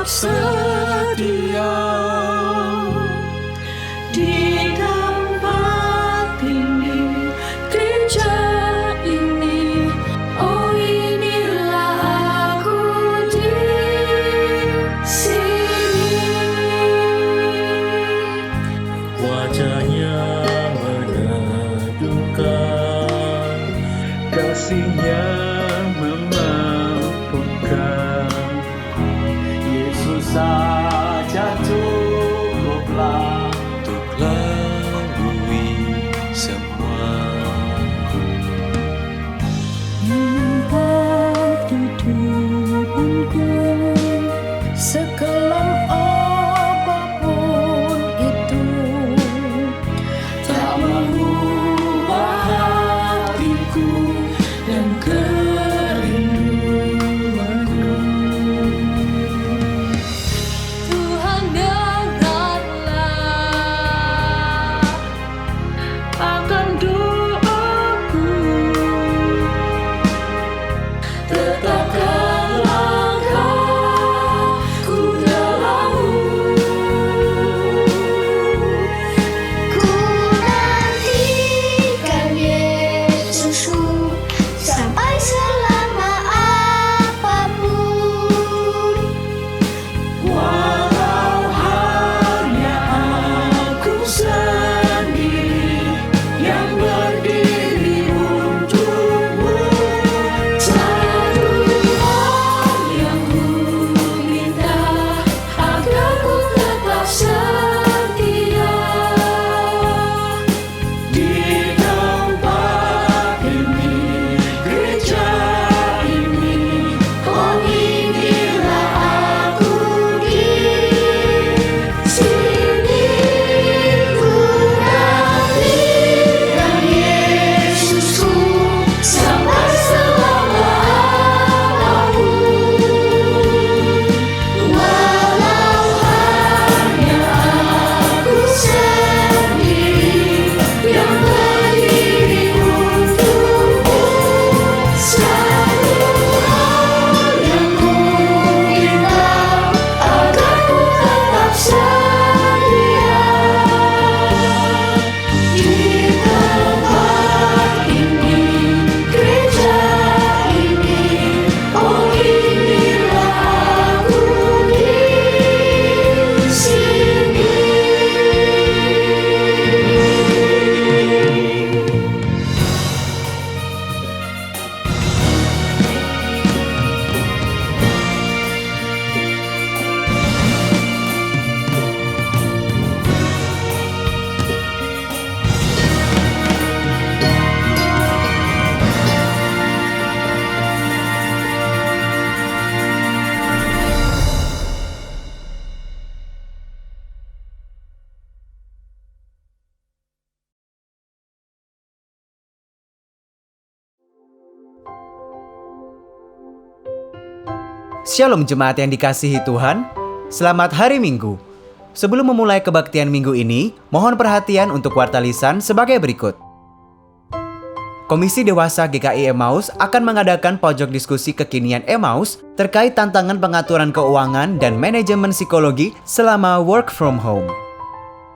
tetap setia di tempat ini, gereja ini. Oh, inilah aku di sini. Wajahnya meneduhkan, kasihnya memampukan. Yesus saja cukuplah untuk lalui semua. Entah di depanku sekelam apapun itu, tak mengubah hatiku dan kerinduanku. Tuhan, dengarlah akan doaku, tetapkan langkahku dalam-Mu. Ku nantikan Yesusku sampai selama apapun. Walau hanya aku sendiri yang berdiri untuk-Mu, satu hal yang ku minta, agar ku tetap setia di tempat ini, gereja ini. Oh, inilah aku di sini. Ku nantikan Yesusku sampai selama-lamanya. Walau hanya aku sendiri yang berdiri untuk-Mu, satu hal yang ku minta, agar ku tetap setia di tempat ini, gereja ini. Oh, inilah aku di sini. Shalom jemaat yang dikasihi Tuhan, selamat hari Minggu. Sebelum memulai kebaktian minggu ini, mohon perhatian untuk warta lisan sebagai berikut. Komisi Dewasa GKI Emmaus akan mengadakan pojok diskusi kekinian Emmaus terkait tantangan pengaturan keuangan dan manajemen psikologi selama work from home.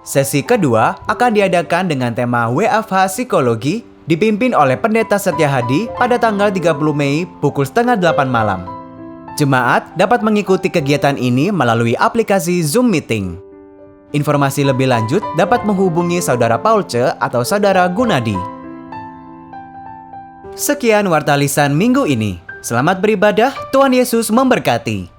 Sesi kedua akan diadakan dengan tema WFH Psikologi, dipimpin oleh Pendeta Setia Hadi pada tanggal 30 Mei pukul 7:30 malam. Jemaat dapat mengikuti kegiatan ini melalui aplikasi Zoom Meeting. Informasi lebih lanjut dapat menghubungi Saudara Paulce atau Saudara Gunadi. Sekian warta lisan minggu ini. Selamat beribadah, Tuhan Yesus memberkati.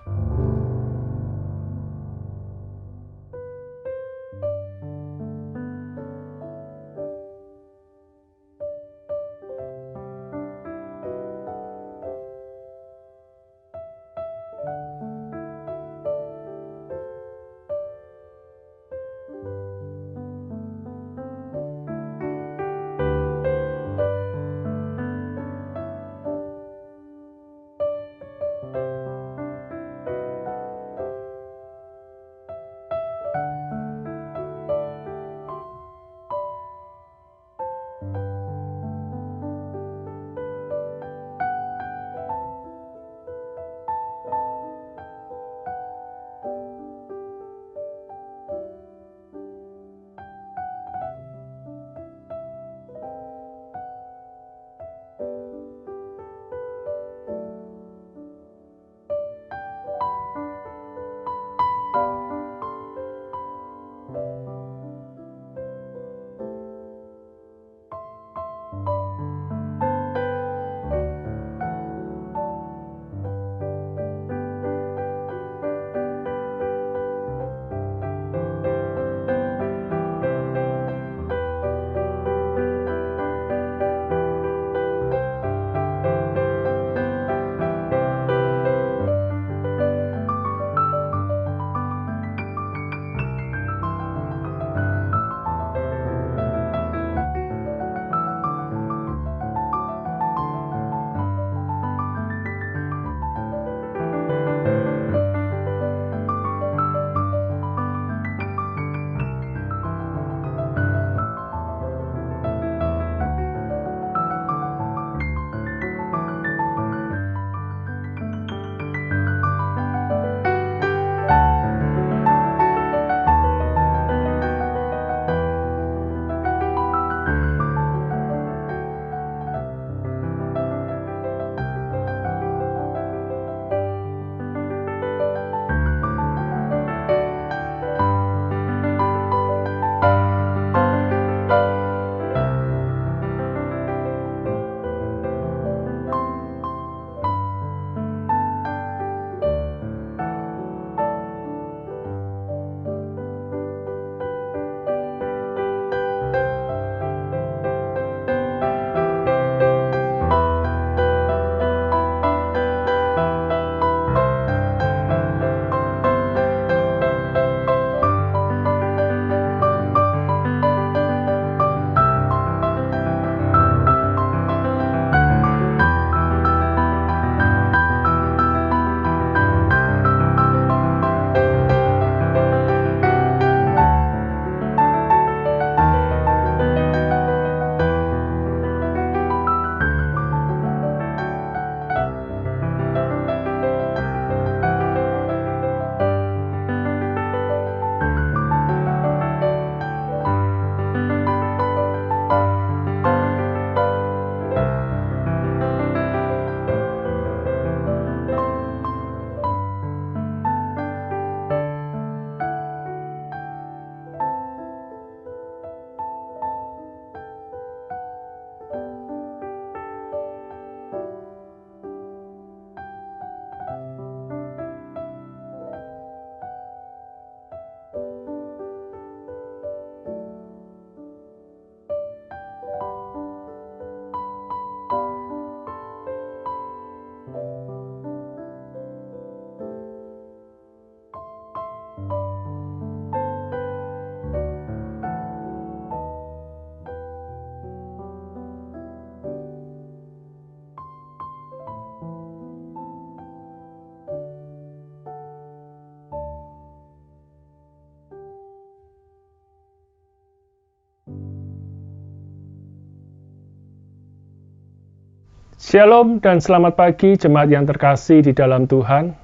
Shalom dan selamat pagi jemaat yang terkasih di dalam Tuhan.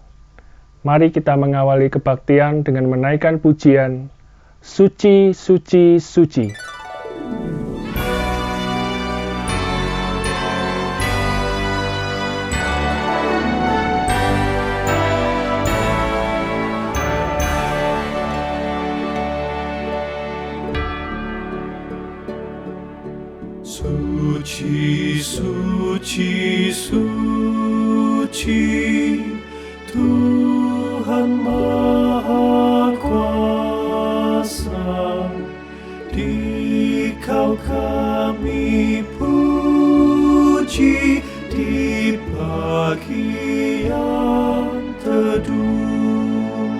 Mari kita mengawali kebaktian dengan menaikkan pujian Suci, Suci, Suci. Suci, suci, suci, Tuhan Maha Kuasa, Dikau kami puji di pagi yang teduh.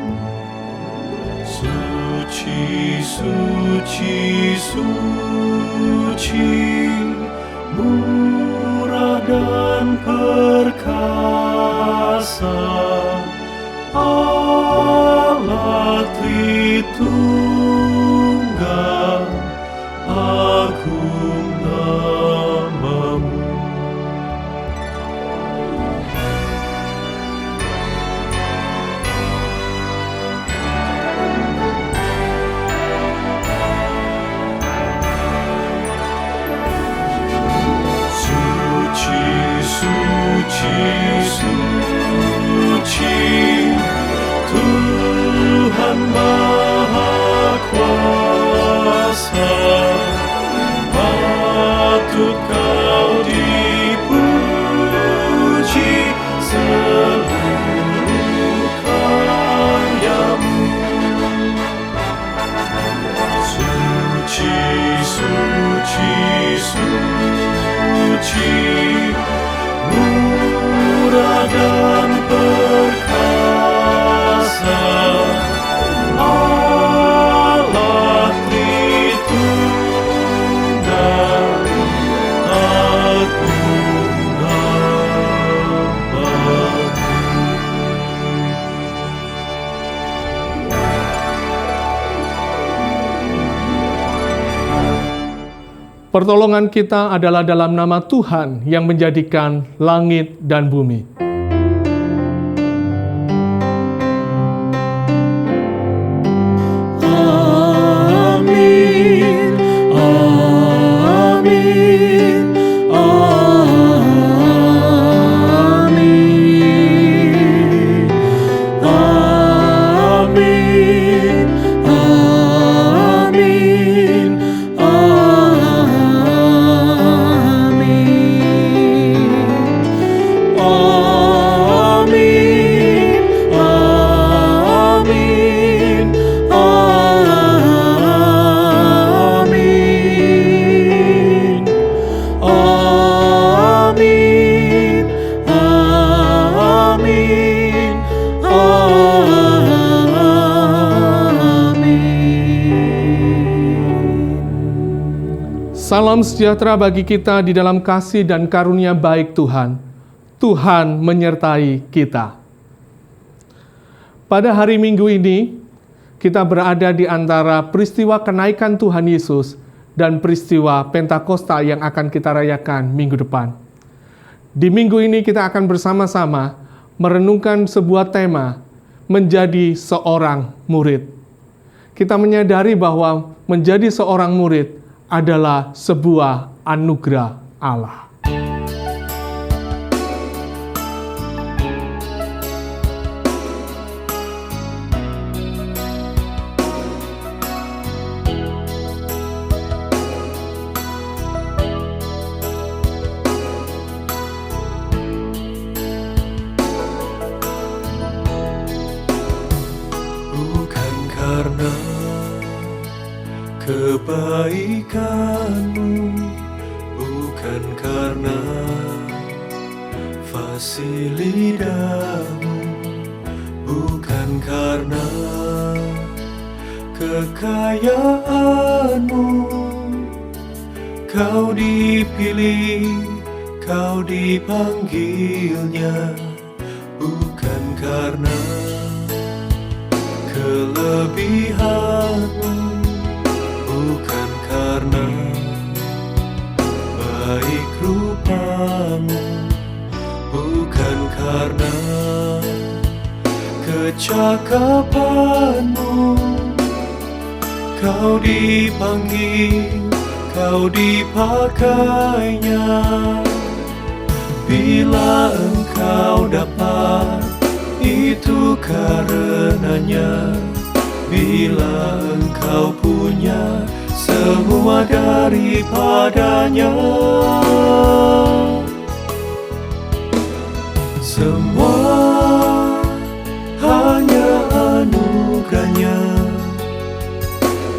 Suci, suci, suci, murah dan perkasa, Allah Tritunggal, agung nama-Mu. Suci, suci, Tuhan Maha Kuasa, patut Kau dipuji seluruh karya-Mu. Suci, suci, suci, murah dan perkasa, Allah Tritunggal, agung nama-Mu. Pertolongan kita adalah dalam nama Tuhan yang menjadikan langit dan bumi. Amin, amin, amin, amin, amin, Salam sejahtera bagi kita di dalam kasih dan karunia baik Tuhan. Tuhan menyertai kita. Pada hari Minggu ini, kita berada di antara peristiwa kenaikan Tuhan Yesus dan peristiwa Pentakosta yang akan kita rayakan minggu depan. Di minggu ini kita akan bersama-sama merenungkan sebuah tema, menjadi seorang murid. Kita menyadari bahwa menjadi seorang murid adalah sebuah anugerah Allah. Bukan karena kebaikanmu, bukan karena fasilitasmu, bukan karena kekayaanmu. Kau dipilih, kau dipanggilnya, bukan karena kelebihanmu, bukan karena baik rupamu. bukan karena kecakapanmu. Kau dipanggil, kau dipakainya. Bila engkau dapat, itu karenanya. Bila engkau punya semua daripadanya, semua hanya anugerahnya,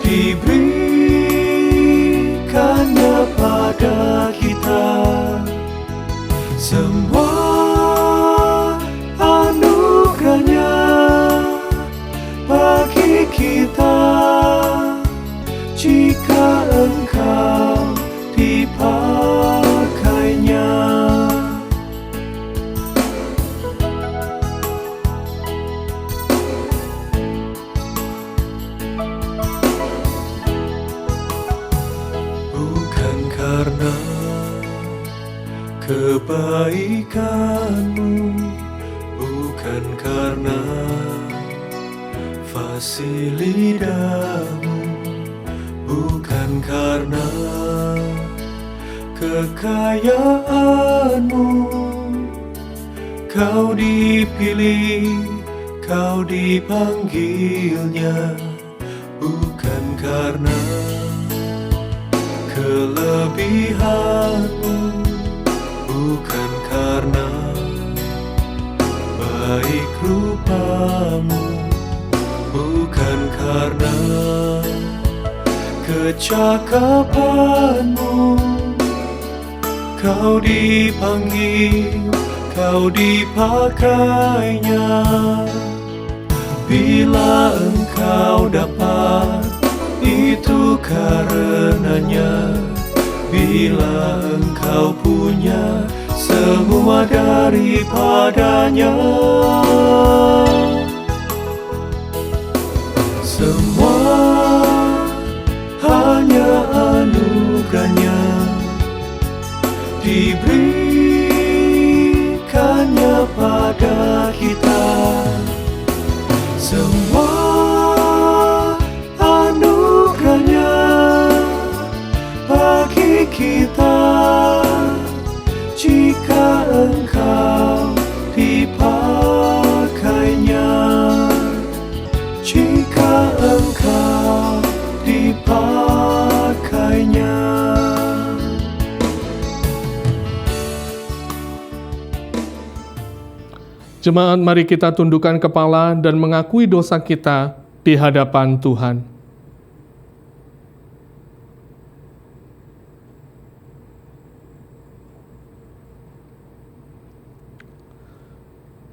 diberikannya pada kita. Semua anugerahnya bagi kita, jika engkau dipakainya. Bukan karena kebaikanmu, bukan karena fasilitasmu, bukan karena kekayaanmu. Kau dipilih, kau dipanggilnya, bukan karena kelebihanmu, bukan karena baik rupamu, bukan karena kecakapanmu. Kau dipanggil, kau dipakainya. Bila engkau dapat, itu karenanya. Bila engkau punya semua daripadanya, semua hanya anugerahnya, diberikannya pada kita. Semua anugerahnya bagi kita, jika engkau dipakainya, jika engkau dipakainya. Jemaat, mari kita tundukkan kepala dan mengakui dosa kita di hadapan Tuhan.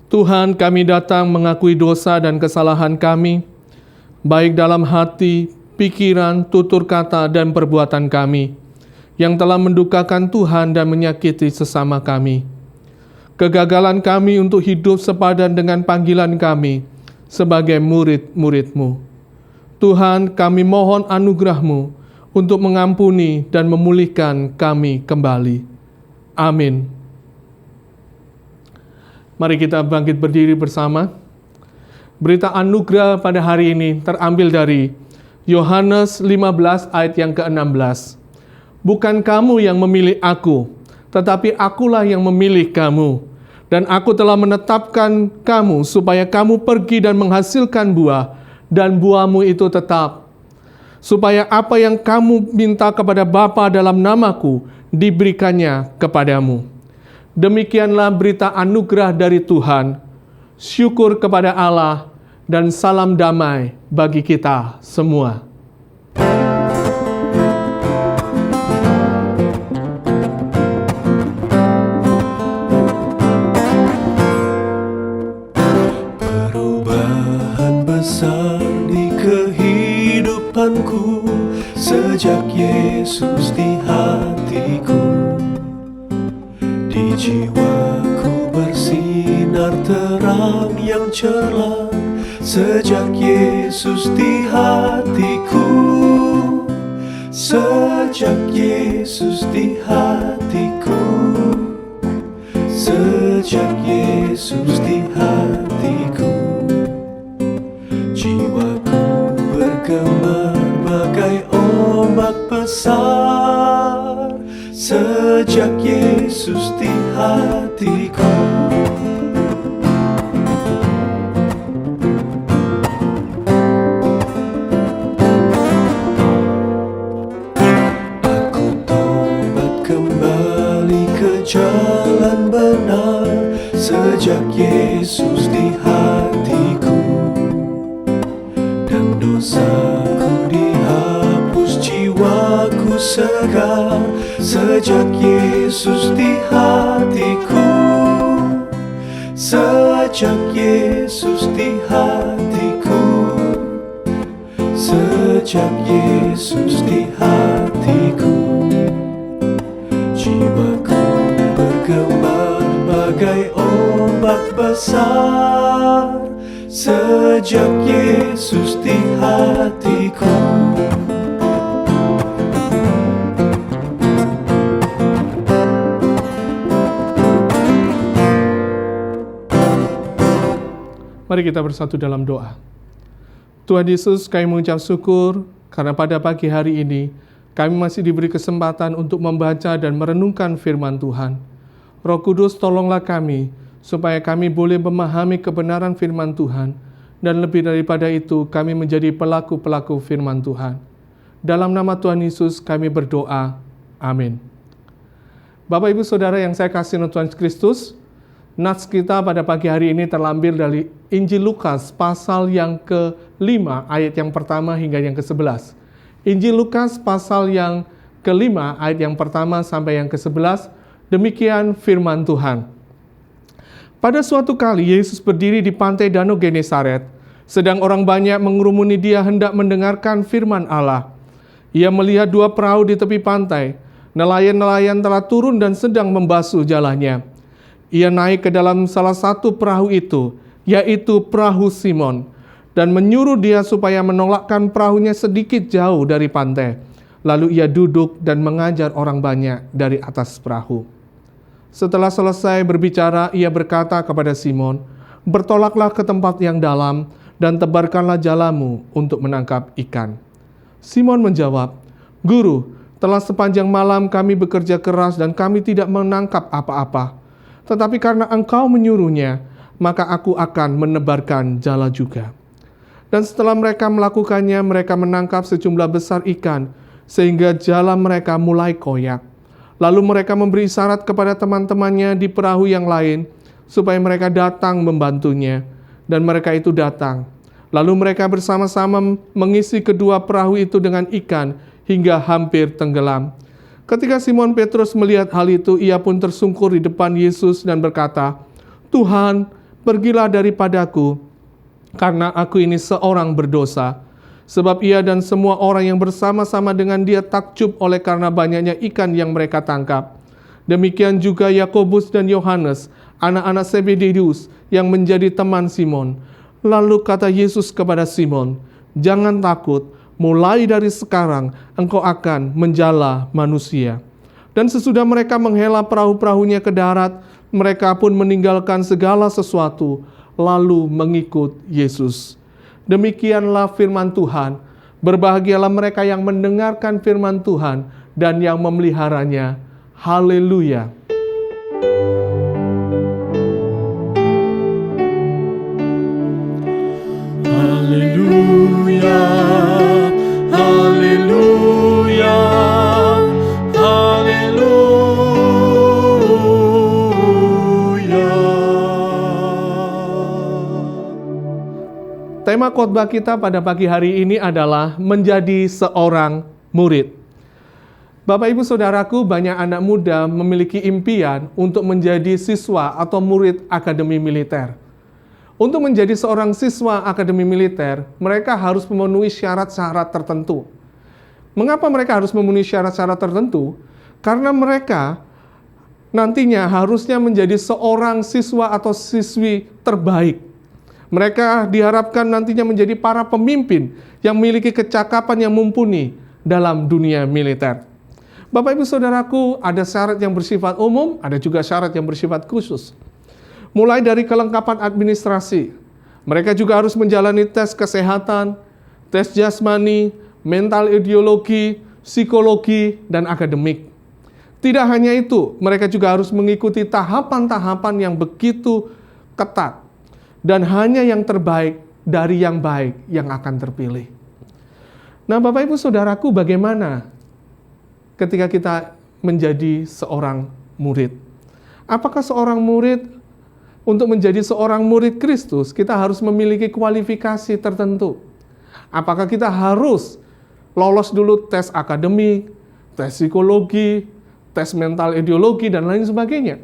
Tuhan, kami datang mengakui dosa dan kesalahan kami, baik dalam hati, pikiran, tutur kata, dan perbuatan kami, yang telah mendukakan Tuhan dan menyakiti sesama kami. Kegagalan kami untuk hidup sepadan dengan panggilan kami sebagai murid-murid-Mu. Tuhan, kami mohon anugerah-Mu untuk mengampuni dan memulihkan kami kembali. Amin. Mari kita bangkit berdiri bersama. Berita anugerah pada hari ini terambil dari Yohanes 15 ayat yang ke-16. Bukan kamu yang memilih aku, tetapi akulah yang memilih kamu. Dan aku telah menetapkan kamu supaya kamu pergi dan menghasilkan buah, dan buahmu itu tetap. Supaya apa yang kamu minta kepada Bapa dalam namaku, diberikannya kepadamu. Demikianlah berita anugerah dari Tuhan. Syukur kepada Allah dan salam damai bagi kita semua. Perubahan besar di kehidupanku sejak Yesus di hatiku. Di jiwaku bersinar terang yang cerah sejak Yesus di hatiku. Sejak Yesus di hatiku. Sejak Yesus Yesus di hatiku. Jiwaku bergema bagai ombak besar sejak Yesus di hatiku. Aku tobat kembali ke jalan benar sejak Yesus di hatiku. Dan dosaku dihapus, jiwaku segar sejak Yesus di hatiku. Sejak Yesus di hatiku. Sejak Yesus di hatiku. Jiwaku bergema bagai ombak besar sejak Yesus di hatiku. Mari kita bersatu dalam doa. Tuhan Yesus, kami mengucap syukur karena pada pagi hari ini kami masih diberi kesempatan untuk membaca dan merenungkan firman Tuhan. Roh Kudus, tolonglah kami supaya kami boleh memahami kebenaran firman Tuhan, dan lebih daripada itu kami menjadi pelaku-pelaku firman Tuhan. Dalam nama Tuhan Yesus kami berdoa. Amin. Bapak Ibu Saudara yang saya kasih oleh Tuhan Kristus, nats kita pada pagi hari ini terambil dari Injil Lukas pasal yang ke-5 ayat yang pertama hingga yang ke-11. Injil Lukas pasal yang ke-5 ayat yang pertama sampai yang ke-11, demikian firman Tuhan. Pada suatu kali Yesus berdiri di pantai Danau Genesaret, sedang orang banyak mengerumuni dia hendak mendengarkan firman Allah. Ia melihat dua perahu di tepi pantai, nelayan-nelayan telah turun dan sedang membasuh jalannya. Ia naik ke dalam salah satu perahu itu, yaitu perahu Simon, dan menyuruh dia supaya menolakkan perahunya sedikit jauh dari pantai. Lalu ia duduk dan mengajar orang banyak dari atas perahu. Setelah selesai berbicara, ia berkata kepada Simon, "Bertolaklah ke tempat yang dalam dan tebarkanlah jalamu untuk menangkap ikan." Simon menjawab, "Guru, telah sepanjang malam kami bekerja keras dan kami tidak menangkap apa-apa. Tetapi karena Engkau menyuruhnya, maka aku akan menebarkan jala juga." Dan setelah mereka melakukannya, mereka menangkap sejumlah besar ikan, sehingga jala mereka mulai koyak. Lalu mereka memberi isyarat kepada teman-temannya di perahu yang lain, supaya mereka datang membantunya. Dan mereka itu datang. Lalu mereka bersama-sama mengisi kedua perahu itu dengan ikan, hingga hampir tenggelam. Ketika Simon Petrus melihat hal itu, ia pun tersungkur di depan Yesus dan berkata, "Tuhan, pergilah daripadaku, karena aku ini seorang berdosa." Sebab ia dan semua orang yang bersama-sama dengan dia takjub oleh karena banyaknya ikan yang mereka tangkap. Demikian juga Yakobus dan Yohanes, anak-anak Zebedeus, yang menjadi teman Simon. Lalu kata Yesus kepada Simon, "Jangan takut, mulai dari sekarang engkau akan menjala manusia." Dan sesudah mereka menghela perahu-perahunya ke darat, mereka pun meninggalkan segala sesuatu, lalu mengikut Yesus. Demikianlah firman Tuhan. Berbahagialah mereka yang mendengarkan firman Tuhan dan yang memeliharanya. Haleluya. Haleluya, haleluya, haleluya. Tema khotbah kita pada pagi hari ini adalah menjadi seorang murid. Bapak Ibu Saudaraku, banyak anak muda memiliki impian untuk menjadi siswa atau murid akademi militer. Untuk menjadi seorang siswa akademi militer, mereka harus memenuhi syarat-syarat tertentu. Mengapa mereka harus memenuhi syarat-syarat tertentu? Karena mereka nantinya harusnya menjadi seorang siswa atau siswi terbaik. Mereka diharapkan nantinya menjadi para pemimpin yang memiliki kecakapan yang mumpuni dalam dunia militer. Bapak Ibu Saudaraku, ada syarat yang bersifat umum, ada juga syarat yang bersifat khusus. Mulai dari kelengkapan administrasi, mereka juga harus menjalani tes kesehatan, tes jasmani, mental ideologi, psikologi, dan akademik. Tidak hanya itu, mereka juga harus mengikuti tahapan-tahapan yang begitu ketat. Dan hanya yang terbaik dari yang baik yang akan terpilih. Nah, Bapak Ibu Saudaraku, bagaimana ketika kita menjadi seorang murid? Apakah seorang murid, untuk menjadi seorang murid Kristus, kita harus memiliki kualifikasi tertentu? Apakah kita harus lolos dulu tes akademik, tes psikologi, tes mental ideologi, dan lain sebagainya?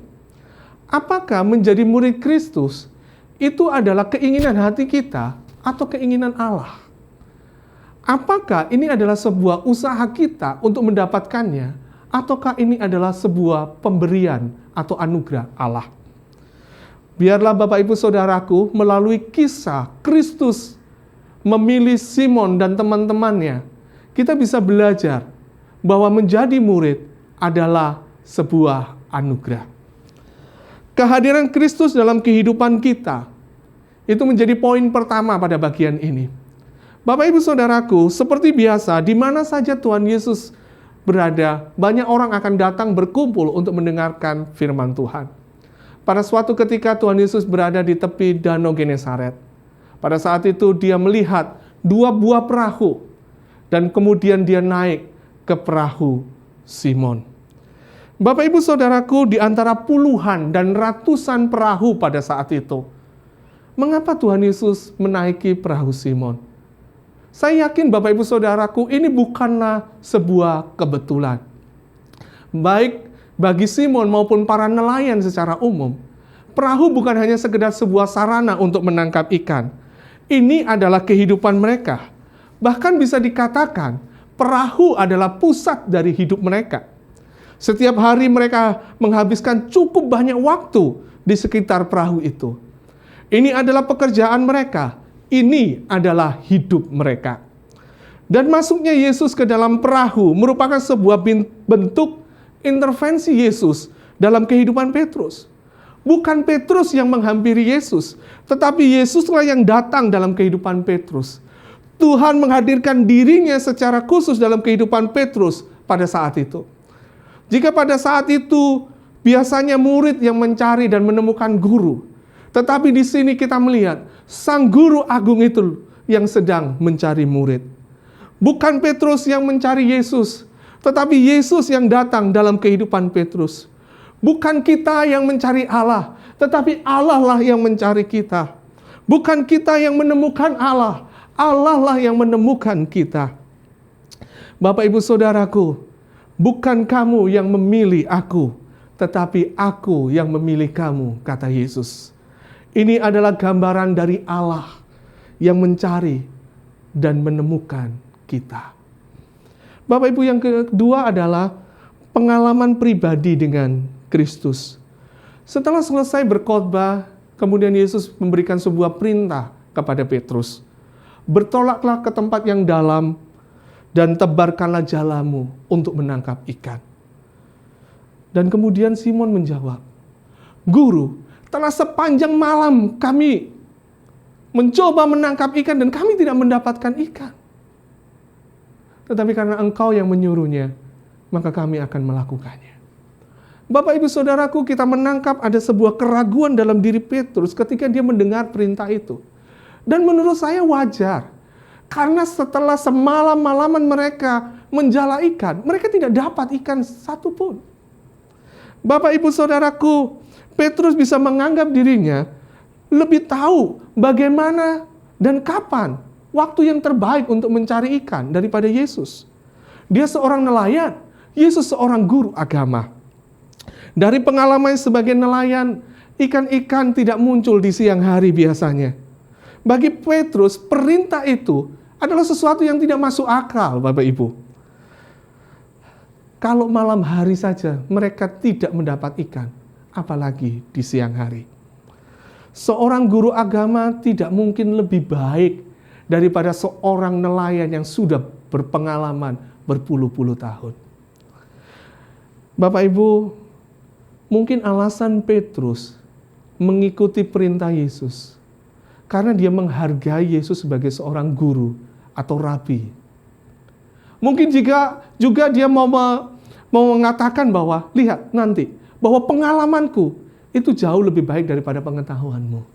Apakah menjadi murid Kristus itu adalah keinginan hati kita atau keinginan Allah? Apakah ini adalah sebuah usaha kita untuk mendapatkannya, ataukah ini adalah sebuah pemberian atau anugerah Allah? Biarlah Bapak Ibu Saudaraku, melalui kisah Kristus memilih Simon dan teman-temannya, kita bisa belajar bahwa menjadi murid adalah sebuah anugerah. Kehadiran Kristus dalam kehidupan kita, itu menjadi poin pertama pada bagian ini. Bapak Ibu Saudaraku, seperti biasa, di mana saja Tuhan Yesus berada, banyak orang akan datang berkumpul untuk mendengarkan firman Tuhan. Pada suatu ketika Tuhan Yesus berada di tepi Danau Genesaret. Pada saat itu dia melihat 2 buah perahu, dan kemudian dia naik ke perahu Simon. Bapak Ibu Saudaraku, di antara puluhan dan ratusan perahu pada saat itu, mengapa Tuhan Yesus menaiki perahu Simon? Saya yakin Bapak Ibu Saudaraku, ini bukanlah sebuah kebetulan. Baik bagi Simon maupun para nelayan secara umum, perahu bukan hanya sekedar sebuah sarana untuk menangkap ikan. Ini adalah kehidupan mereka. Bahkan bisa dikatakan, perahu adalah pusat dari hidup mereka. Setiap hari mereka menghabiskan cukup banyak waktu di sekitar perahu itu. Ini adalah pekerjaan mereka. Ini adalah hidup mereka. Dan masuknya Yesus ke dalam perahu merupakan sebuah bentuk intervensi Yesus dalam kehidupan Petrus. Bukan Petrus yang menghampiri Yesus, tetapi Yesuslah yang datang dalam kehidupan Petrus. Tuhan menghadirkan dirinya secara khusus dalam kehidupan Petrus pada saat itu. Jika pada saat itu biasanya murid yang mencari dan menemukan guru, tetapi di sini kita melihat sang guru agung itu yang sedang mencari murid. Bukan Petrus yang mencari Yesus, tetapi Yesus yang datang dalam kehidupan Petrus. Bukan kita yang mencari Allah, tetapi Allah lah yang mencari kita. Bukan kita yang menemukan Allah, Allah lah yang menemukan kita. Bapak Ibu Saudaraku, bukan kamu yang memilih aku, tetapi aku yang memilih kamu, kata Yesus. Ini adalah gambaran dari Allah yang mencari dan menemukan kita. Bapak Ibu, yang kedua adalah pengalaman pribadi dengan Kristus. Setelah selesai berkhotbah, kemudian Yesus memberikan sebuah perintah kepada Petrus. Bertolaklah ke tempat yang dalam dan tebarkanlah jalamu untuk menangkap ikan. Dan kemudian Simon menjawab, Guru, telah sepanjang malam kami mencoba menangkap ikan dan kami tidak mendapatkan ikan. Tetapi karena Engkau yang menyuruhnya, maka kami akan melakukannya. Bapak Ibu Saudaraku, kita menangkap ada sebuah keraguan dalam diri Petrus ketika dia mendengar perintah itu. Dan menurut saya wajar. Karena setelah semalam-malaman mereka menjala ikan, mereka tidak dapat ikan satupun. Bapak Ibu Saudaraku, Petrus bisa menganggap dirinya lebih tahu bagaimana dan kapan waktu yang terbaik untuk mencari ikan daripada Yesus. Dia seorang nelayan, Yesus seorang guru agama. Dari pengalaman sebagai nelayan, ikan-ikan tidak muncul di siang hari biasanya. Bagi Petrus, perintah itu adalah sesuatu yang tidak masuk akal, Bapak Ibu. Kalau malam hari saja mereka tidak mendapat ikan, apalagi di siang hari. Seorang guru agama tidak mungkin lebih baik daripada seorang nelayan yang sudah berpengalaman berpuluh-puluh tahun. Bapak Ibu, mungkin alasan Petrus mengikuti perintah Yesus karena dia menghargai Yesus sebagai seorang guru atau rabi. Mungkin juga dia mau mengatakan bahwa, lihat nanti, bahwa pengalamanku itu jauh lebih baik daripada pengetahuanmu.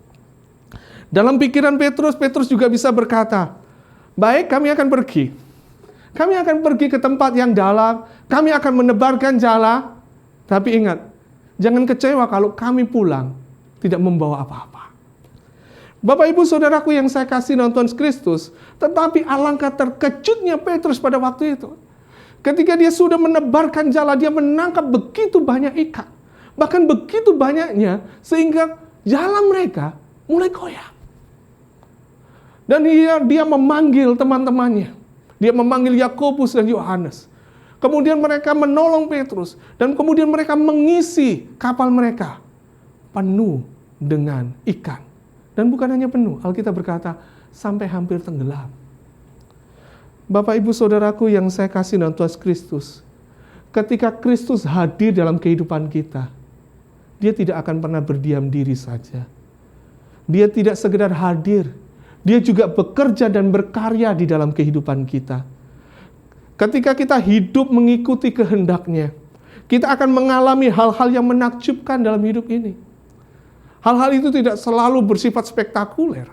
Dalam pikiran Petrus juga bisa berkata, baik, kami akan pergi. Kami akan pergi ke tempat yang dalam, kami akan menebarkan jala. Tapi ingat, jangan kecewa kalau kami pulang tidak membawa apa-apa. Bapak Ibu Saudaraku yang saya kasih dalam Tuhan Kristus, tetapi alangkah terkejutnya Petrus pada waktu itu. Ketika dia sudah menebarkan jala, dia menangkap begitu banyak ikan. Bahkan begitu banyaknya, sehingga jala mereka mulai koyak. Dan dia memanggil teman-temannya. Dia memanggil Yakobus dan Yohanes. Kemudian mereka menolong Petrus. Dan kemudian mereka mengisi kapal mereka penuh dengan ikan. Dan bukan hanya penuh, Alkitab berkata, sampai hampir tenggelam. Bapak Ibu Saudaraku yang saya kasih dalam Tuhan Kristus, ketika Kristus hadir dalam kehidupan kita, dia tidak akan pernah berdiam diri saja. Dia tidak sekedar hadir, dia juga bekerja dan berkarya di dalam kehidupan kita. Ketika kita hidup mengikuti kehendak-Nya, kita akan mengalami hal-hal yang menakjubkan dalam hidup ini. Hal-hal itu tidak selalu bersifat spektakuler,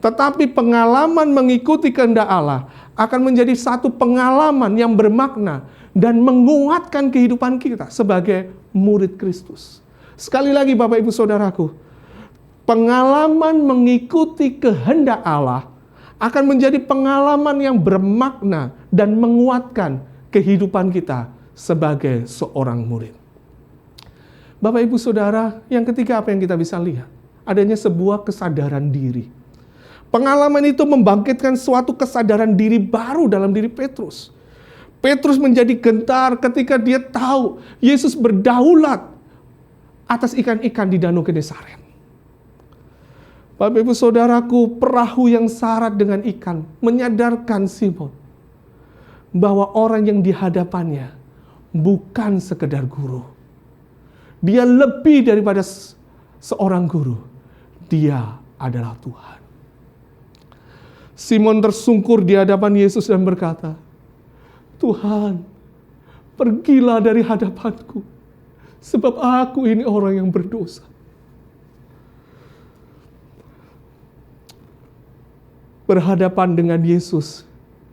tetapi pengalaman mengikuti kehendak Allah akan menjadi satu pengalaman yang bermakna dan menguatkan kehidupan kita sebagai murid Kristus. Sekali lagi Bapak Ibu Saudaraku, pengalaman mengikuti kehendak Allah akan menjadi pengalaman yang bermakna dan menguatkan kehidupan kita sebagai seorang murid. Bapak Ibu Saudara, yang ketiga apa yang kita bisa lihat? Adanya sebuah kesadaran diri. Pengalaman itu membangkitkan suatu kesadaran diri baru dalam diri Petrus. Petrus menjadi gentar ketika dia tahu Yesus berdaulat atas ikan-ikan di Danau Genesaret. Bapak Ibu Saudaraku, perahu yang syarat dengan ikan menyadarkan Simon bahwa orang yang di hadapannya bukan sekedar guru. Dia lebih daripada seorang guru. Dia adalah Tuhan. Simon tersungkur di hadapan Yesus dan berkata, Tuhan, pergilah dari hadapanku, sebab aku ini orang yang berdosa. Berhadapan dengan Yesus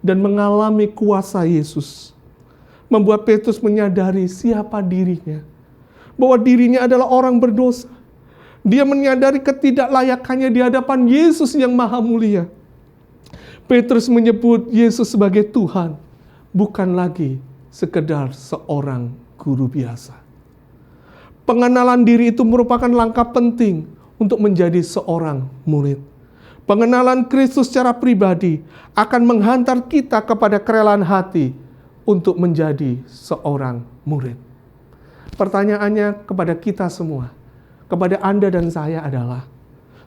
dan mengalami kuasa Yesus membuat Petrus menyadari siapa dirinya, bahwa dirinya adalah orang berdosa. Dia menyadari ketidaklayakannya di hadapan Yesus yang maha mulia. Petrus menyebut Yesus sebagai Tuhan, bukan lagi sekedar seorang guru biasa. Pengenalan diri itu merupakan langkah penting untuk menjadi seorang murid. Pengenalan Kristus secara pribadi akan menghantar kita kepada kerelaan hati untuk menjadi seorang murid. Pertanyaannya kepada kita semua, kepada Anda dan saya adalah,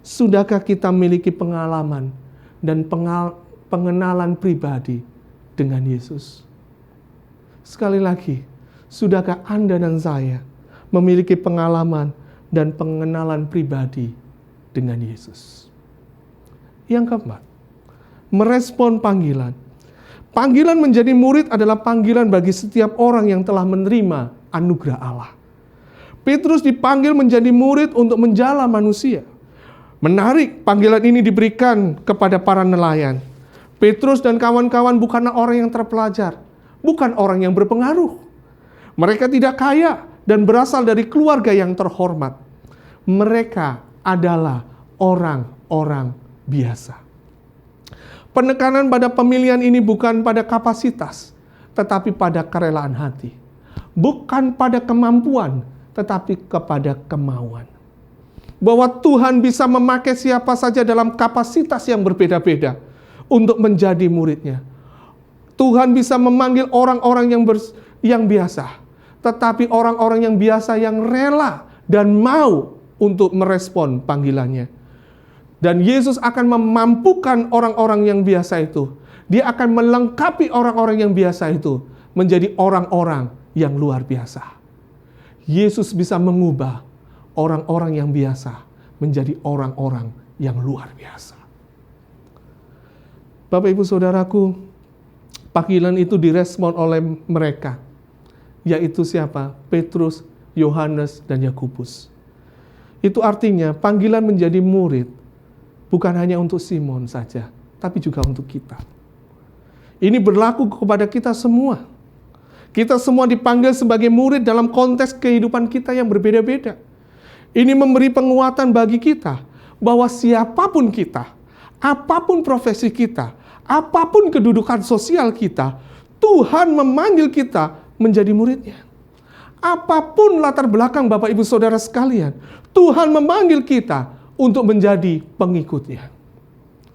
sudahkah kita memiliki pengalaman dan pengenalan pribadi dengan Yesus? Sekali lagi, sudahkah Anda dan saya memiliki pengalaman dan pengenalan pribadi dengan Yesus? Yang keempat, merespon panggilan. Panggilan menjadi murid adalah panggilan bagi setiap orang yang telah menerima anugerah Allah. Petrus dipanggil menjadi murid untuk menjala manusia. Menarik, panggilan ini diberikan kepada para nelayan. Petrus dan kawan-kawan bukanlah orang yang terpelajar, bukan orang yang berpengaruh. Mereka tidak kaya dan berasal dari keluarga yang terhormat. Mereka adalah orang-orang biasa. Penekanan pada pemilihan ini bukan pada kapasitas, tetapi pada kerelaan hati. Bukan pada kemampuan, tetapi kepada kemauan. Bahwa Tuhan bisa memakai siapa saja dalam kapasitas yang berbeda-beda untuk menjadi muridnya. Tuhan bisa memanggil orang-orang yang biasa, tetapi orang-orang yang biasa yang rela dan mau untuk merespon panggilannya. Dan Yesus akan memampukan orang-orang yang biasa itu. Dia akan melengkapi orang-orang yang biasa itu menjadi orang-orang yang luar biasa. Yesus bisa mengubah orang-orang yang biasa menjadi orang-orang yang luar biasa. Bapak Ibu Saudaraku, panggilan itu direspon oleh mereka, yaitu siapa? Petrus, Yohanes, dan Yakobus. Itu artinya panggilan menjadi murid bukan hanya untuk Simon saja, tapi juga untuk kita. Ini berlaku kepada kita semua. Kita semua dipanggil sebagai murid dalam konteks kehidupan kita yang berbeda-beda. Ini memberi penguatan bagi kita bahwa siapapun kita, apapun profesi kita, apapun kedudukan sosial kita, Tuhan memanggil kita menjadi muridnya. Apapun latar belakang Bapak Ibu Saudara sekalian, Tuhan memanggil kita untuk menjadi pengikutnya.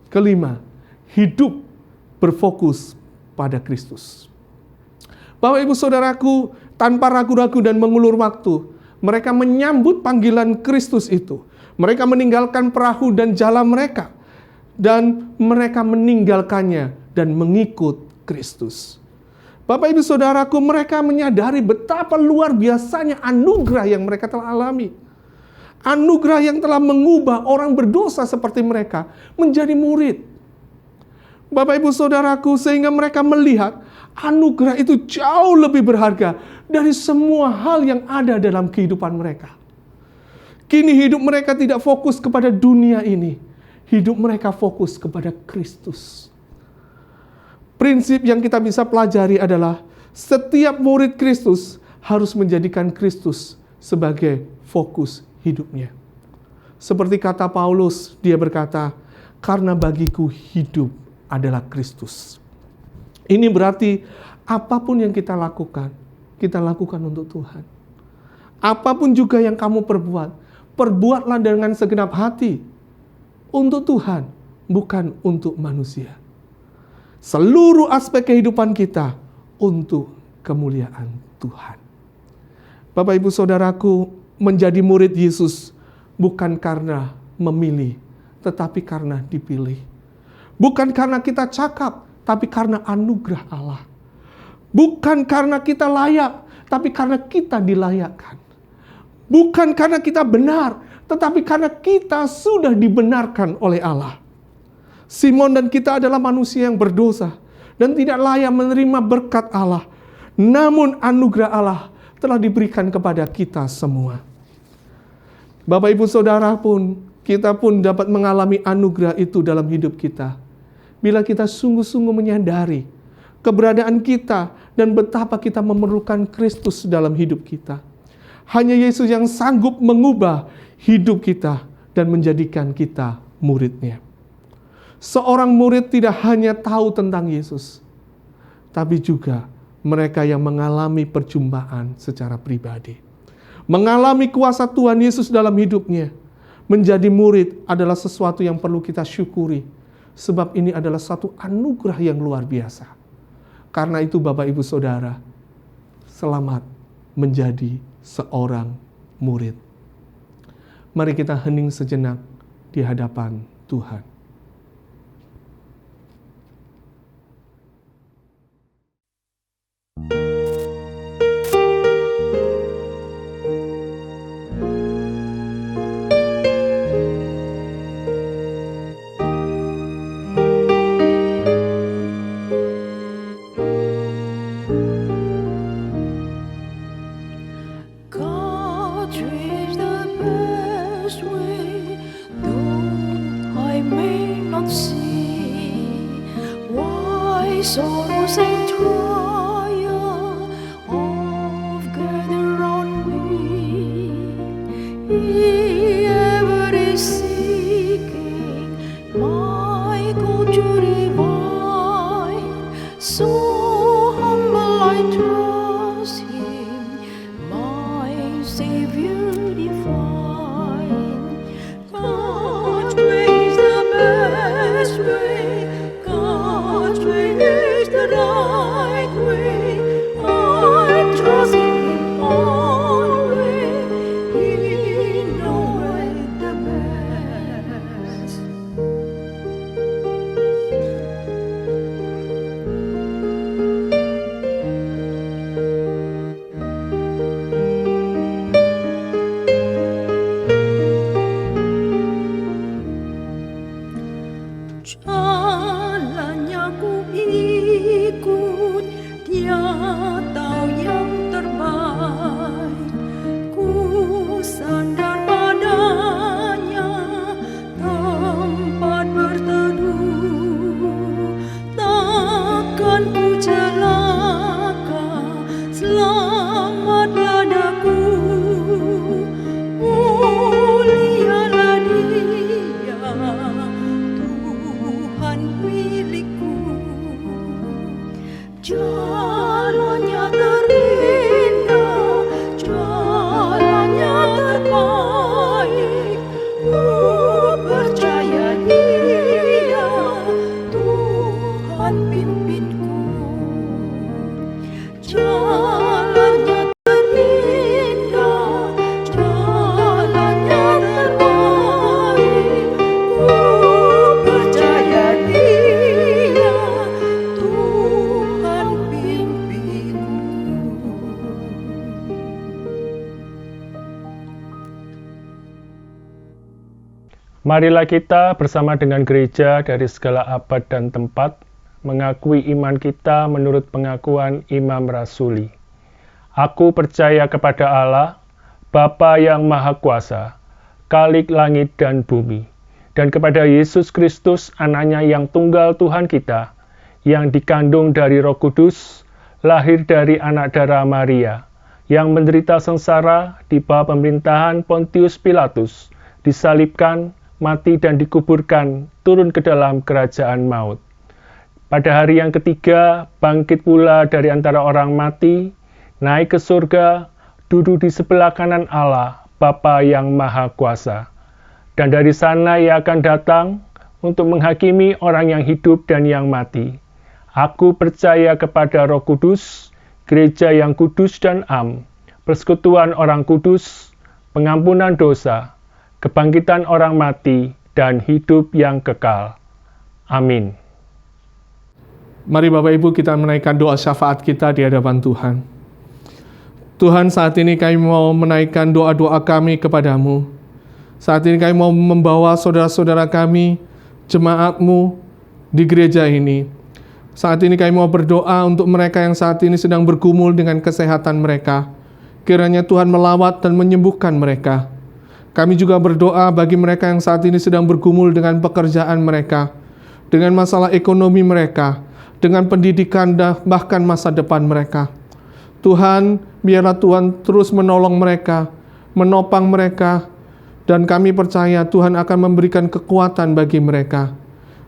Kelima, hidup berfokus pada Kristus. Bapak Ibu Saudaraku, tanpa ragu-ragu dan mengulur waktu, mereka menyambut panggilan Kristus itu. Mereka meninggalkan perahu dan jala mereka, dan mereka meninggalkannya dan mengikut Kristus. Bapak Ibu Saudaraku, mereka menyadari betapa luar biasanya anugerah yang mereka telah alami. Anugerah yang telah mengubah orang berdosa seperti mereka menjadi murid. Bapak Ibu Saudaraku, sehingga mereka melihat anugerah itu jauh lebih berharga dari semua hal yang ada dalam kehidupan mereka. Kini hidup mereka tidak fokus kepada dunia ini. Hidup mereka fokus kepada Kristus. Prinsip yang kita bisa pelajari adalah setiap murid Kristus harus menjadikan Kristus sebagai fokus hidupnya. Seperti kata Paulus, dia berkata, "Karena bagiku hidup adalah Kristus." Ini berarti apapun yang kita lakukan untuk Tuhan. Apapun juga yang kamu perbuat, perbuatlah dengan segenap hati untuk Tuhan, bukan untuk manusia. Seluruh aspek kehidupan kita untuk kemuliaan Tuhan. Bapak Ibu Saudaraku, menjadi murid Yesus bukan karena memilih, tetapi karena dipilih. Bukan karena kita cakap, tapi karena anugerah Allah. Bukan karena kita layak, tapi karena kita dilayakkan. Bukan karena kita benar, tetapi karena kita sudah dibenarkan oleh Allah. Simon dan kita adalah manusia yang berdosa dan tidak layak menerima berkat Allah. Namun anugerah Allah telah diberikan kepada kita semua. Bapak Ibu Saudara kita pun dapat mengalami anugerah itu dalam hidup kita. Bila kita sungguh-sungguh menyadari keberadaan kita dan betapa kita memerlukan Kristus dalam hidup kita. Hanya Yesus yang sanggup mengubah hidup kita dan menjadikan kita murid-Nya. Seorang murid tidak hanya tahu tentang Yesus, tapi juga mereka yang mengalami perjumpaan secara pribadi. Mengalami kuasa Tuhan Yesus dalam hidupnya. Menjadi murid adalah sesuatu yang perlu kita syukuri. Sebab ini adalah satu anugerah yang luar biasa. Karena itu Bapak Ibu Saudara, selamat menjadi seorang murid. Mari kita hening sejenak di hadapan Tuhan. God is the best way, though I may not see why sorrows and trial of gather round me. He ever is seeking my good to divine, so humble I trust Him, my Savior divine. God's way is the best way. God's way is the right way. Jalannya ku ikut, Dia tahu yang terbaik. Ku sandar padanya, tempat berteduh. Takkan ku celaka, selamatlah daku. Mulialah Dia, Tuhan milikku. Jalannya terindah, jalannya terbaik. Ku percaya Dia, Tuhan pimpinku. Jalannya terindah, jalannya terbaik. Ku percaya Dia, Tuhan pimpinku. Marilah kita bersama dengan gereja dari segala abad dan tempat mengakui iman kita menurut pengakuan Imam Rasuli. Aku percaya kepada Allah, Bapa yang Maha Kuasa, Khalik langit dan bumi, dan kepada Yesus Kristus, Anaknya yang tunggal Tuhan kita, yang dikandung dari Roh Kudus, lahir dari anak darah Maria, yang menderita sengsara di bawah pemerintahan Pontius Pilatus, disalibkan, mati dan dikuburkan, turun ke dalam kerajaan maut. Pada hari yang ketiga, bangkit pula dari antara orang mati, naik ke surga, duduk di sebelah kanan Allah, Bapa yang Maha Kuasa. Dan dari sana Ia akan datang untuk menghakimi orang yang hidup dan yang mati. Aku percaya kepada Roh Kudus, gereja yang kudus dan am, persekutuan orang kudus, pengampunan dosa, kebangkitan orang mati, dan hidup yang kekal. Amin. Mari Bapak Ibu kita menaikkan doa syafaat kita di hadapan Tuhan. Tuhan, saat ini kami mau menaikkan doa-doa kami kepadamu. Saat ini kami mau membawa saudara-saudara kami, jemaat-mu di gereja ini. Saat ini kami mau berdoa untuk mereka yang saat ini sedang bergumul dengan kesehatan mereka. Kiranya Tuhan melawat dan menyembuhkan mereka. Kami juga berdoa bagi mereka yang saat ini sedang bergumul dengan pekerjaan mereka, dengan masalah ekonomi mereka, dengan pendidikan dan bahkan masa depan mereka. Tuhan, biarlah Tuhan terus menolong mereka, menopang mereka, dan kami percaya Tuhan akan memberikan kekuatan bagi mereka.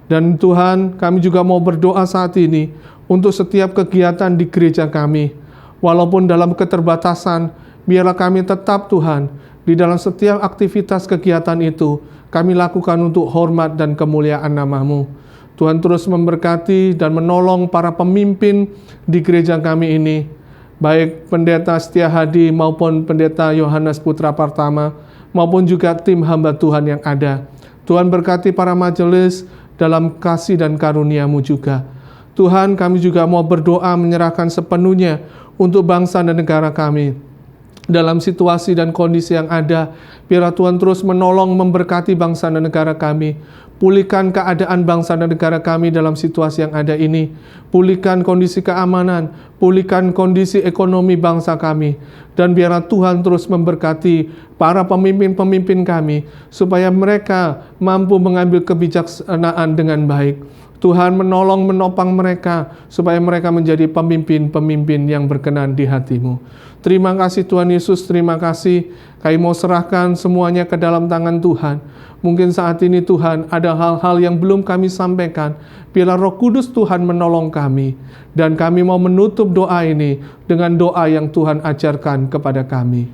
Dan Tuhan, kami juga mau berdoa saat ini untuk setiap kegiatan di gereja kami. Walaupun dalam keterbatasan, biarlah kami tetap Tuhan, di dalam setiap aktivitas kegiatan itu, kami lakukan untuk hormat dan kemuliaan nama-Mu. Tuhan terus memberkati dan menolong para pemimpin di gereja kami ini, baik Pendeta Setia Hadi maupun Pendeta Yohanes Putra Partama, maupun juga tim hamba Tuhan yang ada. Tuhan berkati para majelis dalam kasih dan karunia-Mu juga. Tuhan, kami juga mau berdoa menyerahkan sepenuhnya untuk bangsa dan negara kami. Dalam situasi dan kondisi yang ada, biarlah Tuhan terus menolong memberkati bangsa dan negara kami. Pulihkan keadaan bangsa dan negara kami dalam situasi yang ada ini. Pulihkan kondisi keamanan, pulihkan kondisi ekonomi bangsa kami. Dan biarlah Tuhan terus memberkati para pemimpin-pemimpin kami, supaya mereka mampu mengambil kebijaksanaan dengan baik. Tuhan menolong menopang mereka, supaya mereka menjadi pemimpin-pemimpin yang berkenan di hati-Mu. Terima kasih Tuhan Yesus, terima kasih. Kami mau serahkan semuanya ke dalam tangan Tuhan. Mungkin saat ini Tuhan ada hal-hal yang belum kami sampaikan. Biarlah Roh Kudus Tuhan menolong kami. Dan kami mau menutup doa ini dengan doa yang Tuhan ajarkan kepada kami.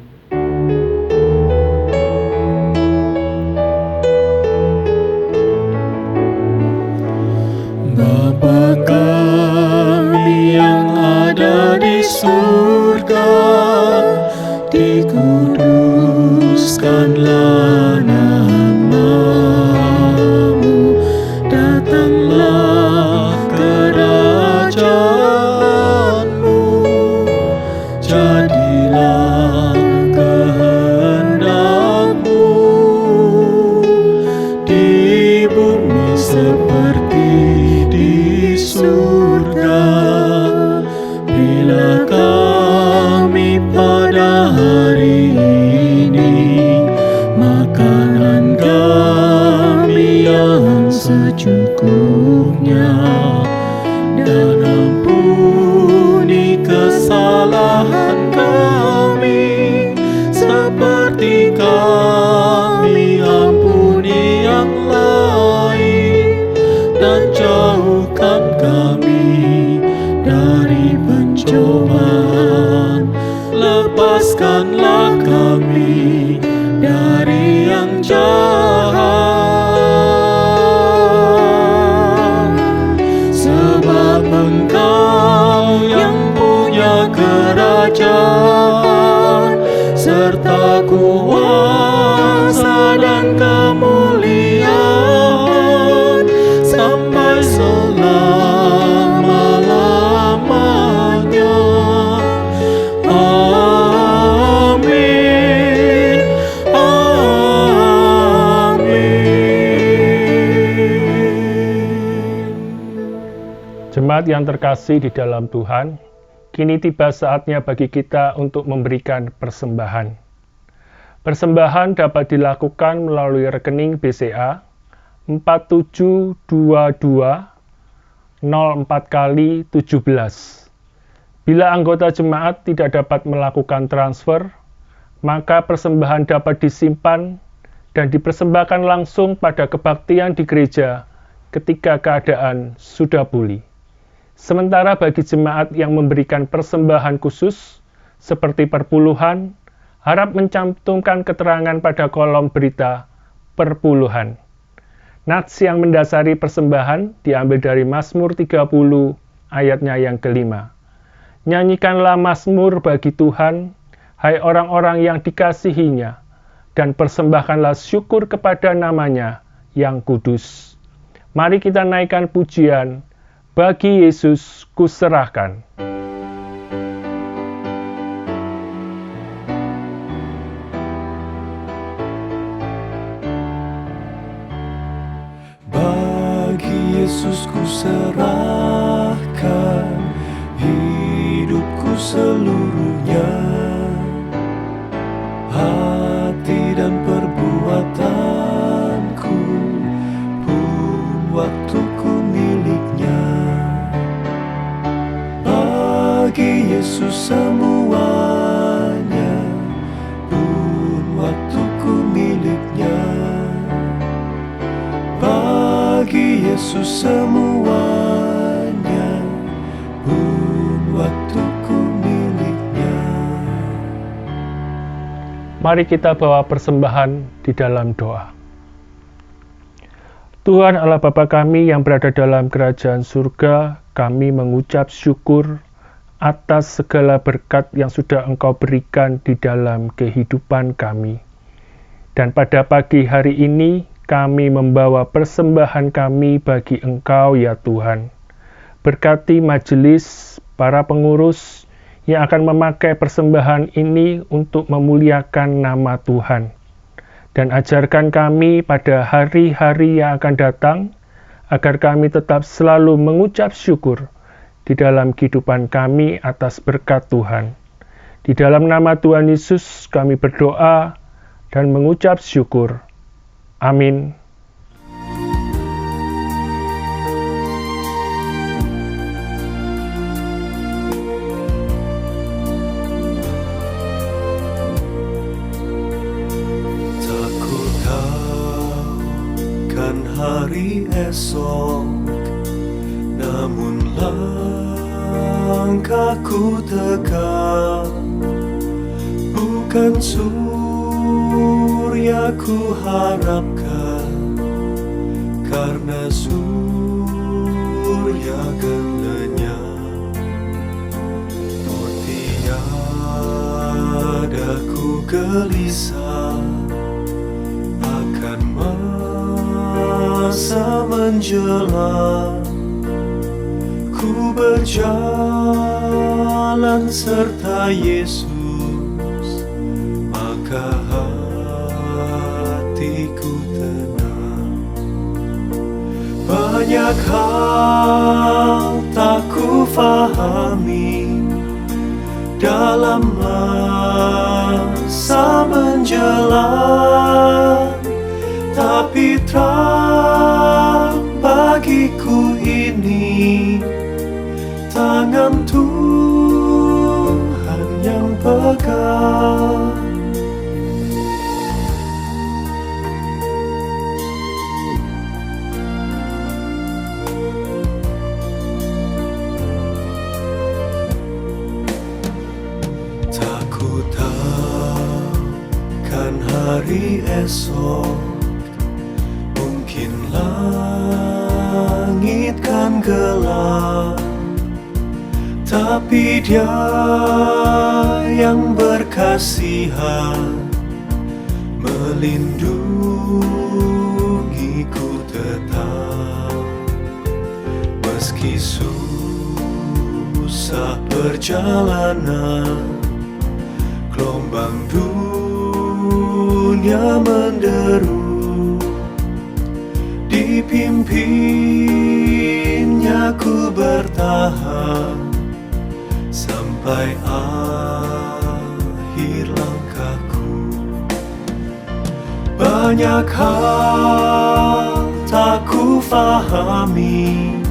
Bapa kami yang ada di surga, dikuduskanlah nama-Mu, datanglah kerajaan-Mu, jadilah yang secukupnya, dan ampuni kesalahan kami, seperti kami ampuni yang lain, dan jauhkan kami dari pencobaan. Lepaskanlah kami dari yang jahat, sebab Engkau yang punya kerajaan, serta kuasa dan kemuliaan sampai selama-lamanya. Amin. Amin. Jemaat yang terkasih di dalam Tuhan, kini tiba saatnya bagi kita untuk memberikan persembahan. Persembahan dapat dilakukan melalui rekening BCA 472204x17. Bila anggota jemaat tidak dapat melakukan transfer, maka persembahan dapat disimpan dan dipersembahkan langsung pada kebaktian di gereja ketika keadaan sudah pulih. Sementara bagi jemaat yang memberikan persembahan khusus, seperti perpuluhan, harap mencantumkan keterangan pada kolom berita perpuluhan. Nats yang mendasari persembahan diambil dari Mazmur 30 ayatnya yang kelima. Nyanyikanlah mazmur bagi Tuhan, hai orang-orang yang dikasihinya, dan persembahkanlah syukur kepada namanya yang kudus. Mari kita naikkan pujian, bagi Yesus kuserahkan. Bagi Yesus kuserahkan hidupku seluruhnya, hati dan perbuatanku pun waktuku miliknya. Bagi Yesus semuanya pun waktuku miliknya. Bagi Yesus semuanya pun waktuku miliknya. Mari kita bawa persembahan di dalam doa. Tuhan Allah Bapa kami yang berada dalam kerajaan surga, kami mengucap syukur atas segala berkat yang sudah Engkau berikan di dalam kehidupan kami. Dan pada pagi hari ini, kami membawa persembahan kami bagi Engkau ya Tuhan. Berkati majelis, para pengurus yang akan memakai persembahan ini untuk memuliakan nama Tuhan. Dan ajarkan kami pada hari-hari yang akan datang, agar kami tetap selalu mengucap syukur di dalam kehidupan kami atas berkat Tuhan. Di dalam nama Tuhan Yesus kami berdoa dan mengucap syukur. Amin. Hari esok, namun langkahku tegak, bukan surya ku harapkan, karena surya gelenyap. Oh tiada ku gelisah akan masa menjelang, ku berjalan serta Yesus, maka hatiku tenang. Banyak hal tak ku fahami dalam masa menjelang, tapi terang hari esok, mungkin langit kan gelap, tapi Dia yang berkasihan melindungiku tetap. Meski susah perjalanan, gelombang dunia menderu, dipimpinnya ku bertahan sampai akhir langkahku. Banyak hal tak ku fahami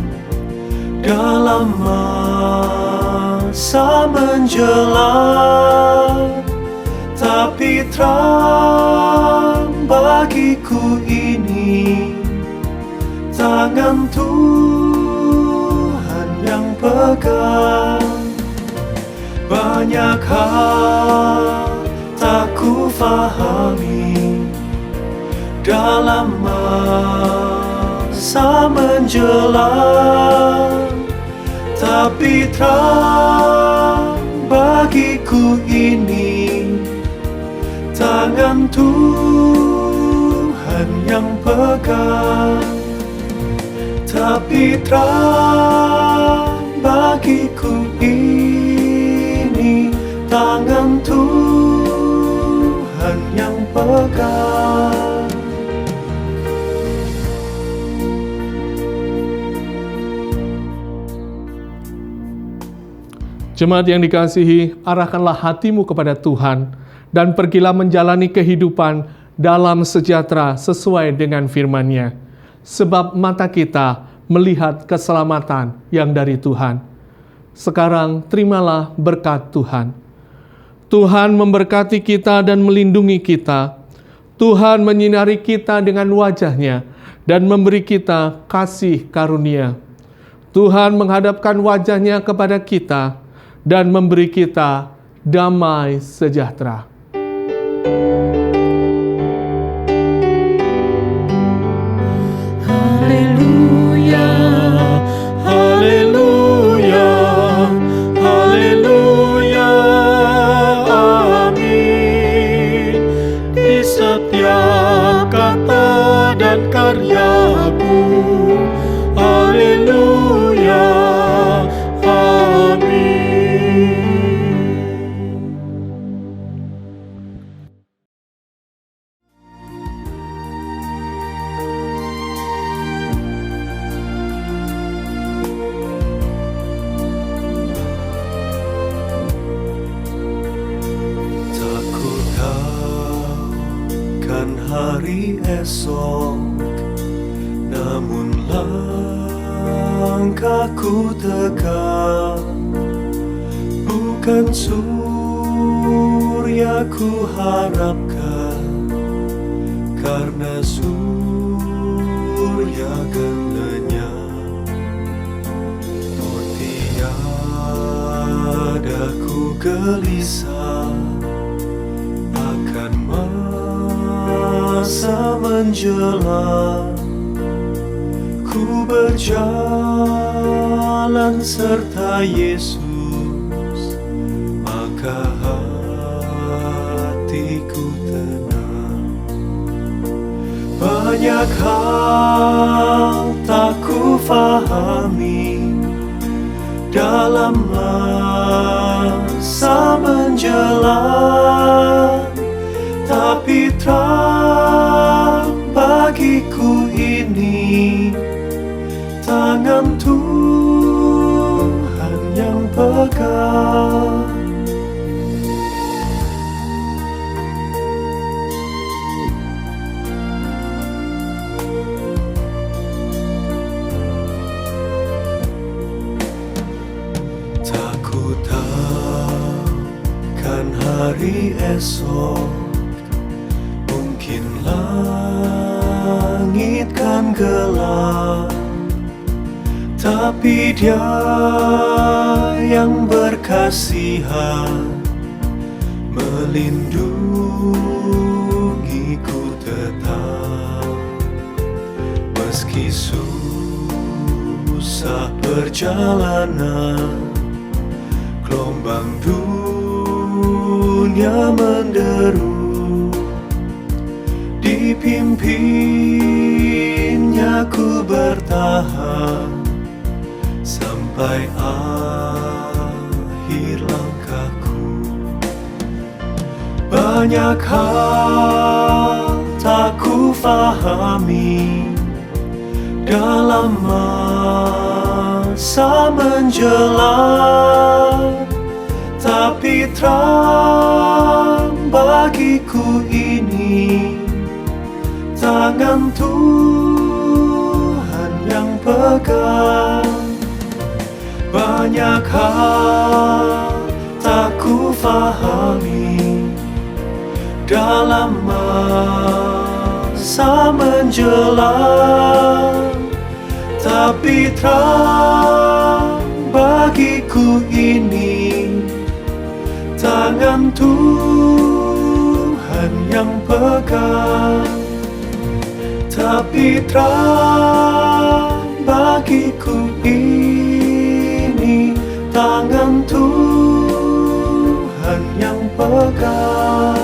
dalam masa menjelang, tapi terang bagiku ini tangan Tuhan yang pegang. Banyak hal tak ku fahami dalam masa menjelang, tapi terang bagiku ini tangan Tuhan yang pegang. Tapi terang bagiku ini tangan Tuhan yang pegang. Jemaat yang dikasihi, arahkanlah hatimu kepada Tuhan dan pergilah menjalani kehidupan dalam sejahtera sesuai dengan firman-Nya. Sebab mata kita melihat keselamatan yang dari Tuhan. Sekarang terimalah berkat Tuhan. Tuhan memberkati kita dan melindungi kita. Tuhan menyinari kita dengan wajah-Nya dan memberi kita kasih karunia. Tuhan menghadapkan wajah-Nya kepada kita dan memberi kita damai sejahtera. Haleluya, haleluya, haleluya, amin. Di setiap kata dan karyaku, haleluya, amin. Hari esok, namun langkahku tegak. Bukan surya ku harapkan, karena surya kan lenyap. Oh, tiada ku gelisah akan masa menjelang. Ku berjalan serta Yesus, maka hatiku tenang. Banyak hal tak ku fahami dalam masa menjelang, tapi terang bagiku ini tangan Tuhan yang pegang. Tak ku tahu kan hari esok, mungkin langit kan gelap, tapi Dia yang berkasihan melindungiku ku tetap, meski susah perjalanan, gelombang dunia menderu, dipimpinnya ku bertahan sampai akhir langkahku. Banyak hal tak ku fahami dalam masa menjelang, tapi terang bagiku ini tangan Tuhan yang pegang. Banyak hal tak ku fahami dalam masa menjelang, tapi terang bagiku ini tangan Tuhan yang pegang. Tapi terang bagiku ini tangan Tuhan yang pegang.